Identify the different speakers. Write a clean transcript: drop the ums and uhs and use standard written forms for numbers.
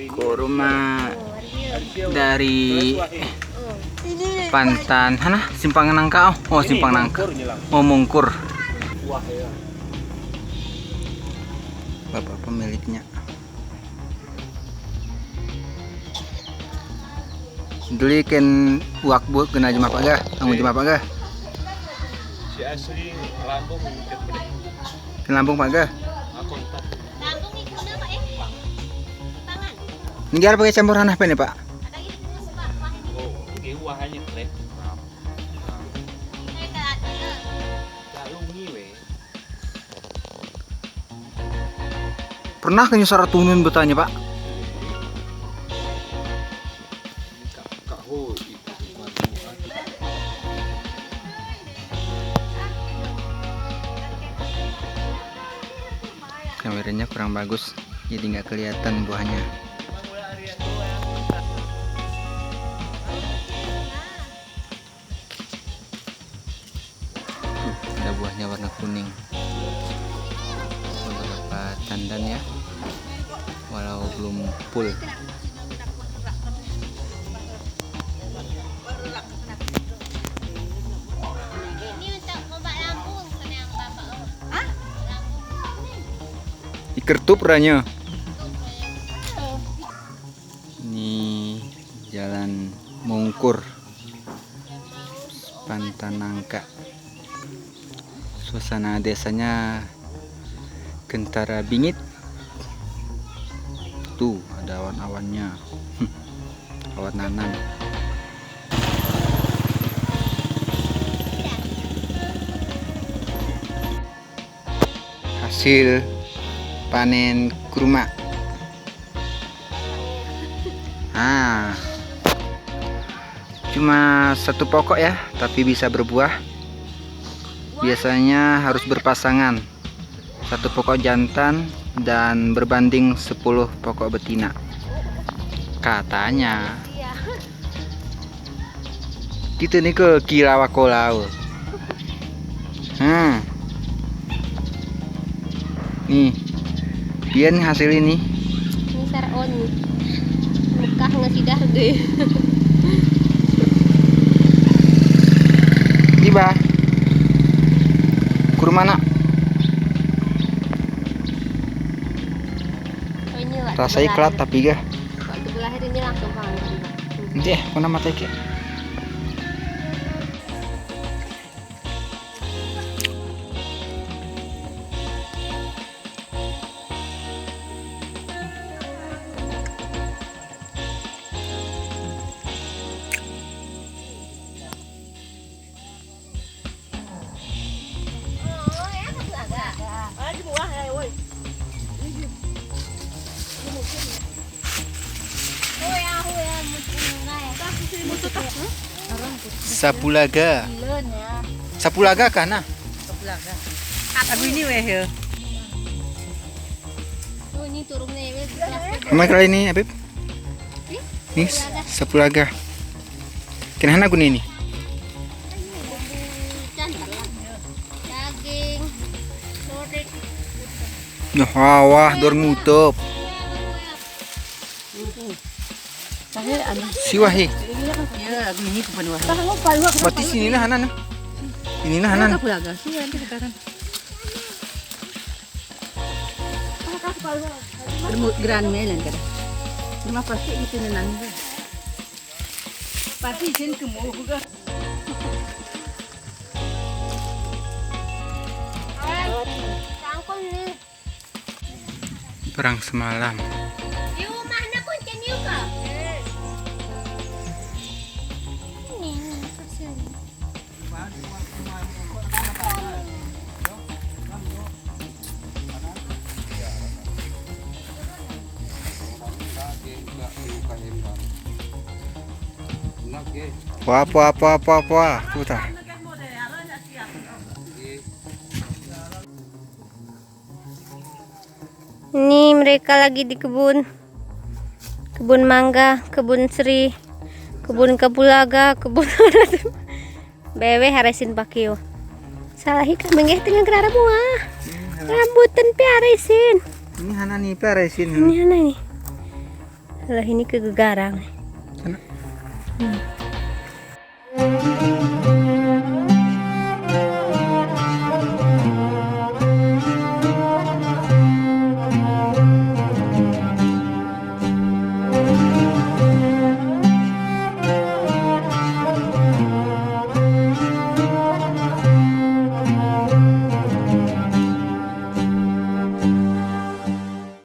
Speaker 1: Kurma dari Pantan Hana Simpang Nangka. Oh Simpang Nangka. Oh Mungkur. Bapak pemiliknya. Dulu kan uak buat kena jemaah apa gak? Anggun jemaah apa gak?
Speaker 2: Si asli Lampung.
Speaker 1: Ke Lampung pak gak? Ini apa pakai campuran apa nih pak?
Speaker 2: Oh, pakai wahanya teh.
Speaker 1: Pernah ke Nyusara Tunun betanya pak? Kameranya kurang bagus, jadi nggak kelihatan buahnya. Ada buahnya warna kuning. Beberapa tandan ya, walau belum full. Ikertup ranya. Ini jalan Mungkur, Pantan Nangka. Suasana desanya kentara bingit. Tuh ada awan-awannya. Awan nanan. Hasil panen kurma. Cuma satu pokok ya, tapi bisa berbuah. Biasanya harus berpasangan, satu pokok jantan dan berbanding 10 pokok betina katanya. Gitu nih ke kira wakolau. Nih biar hasil ini
Speaker 3: saron mekah ngasidah deh.
Speaker 1: Tiba kurma nak rasa iklat tapi gak
Speaker 3: waktu belahir ini langsung panggil
Speaker 1: nanti aku nama teke. Sapulaga. Sapulaga kana?
Speaker 3: Sapulaga.
Speaker 4: Abi ini weh ya.
Speaker 3: Oh ini turunnya ya.
Speaker 1: Nama kali ini Abib? Ini sapulaga. Kenapa guna ini?
Speaker 3: Daging.
Speaker 1: Wah, dor ngutup. Siwahi.
Speaker 4: Ya, aku ini kepenuhan.
Speaker 1: Berarti sini nah hanan. Ini nah hanan.
Speaker 4: Sapulaga sih nanti sekarang. Grand melan kada. Cuma pasti itu nanti. Pasti jen kemu juga.
Speaker 3: Tangkol nih.
Speaker 1: perang semalam.
Speaker 3: Yuk, mana kuncen yuk kak? Ini pasir.
Speaker 1: Wah, putar.
Speaker 3: Ini mereka lagi di kebun mangga, kebun seri, kebun kapulaga, kebun bewe haresin pakio. Salahi kami nggih tengah gerara buah. Rambutan pi haresin.
Speaker 1: Ini hana nih peresin.
Speaker 3: Ini ana nih. Lah ini kegegarang.
Speaker 1: Sana.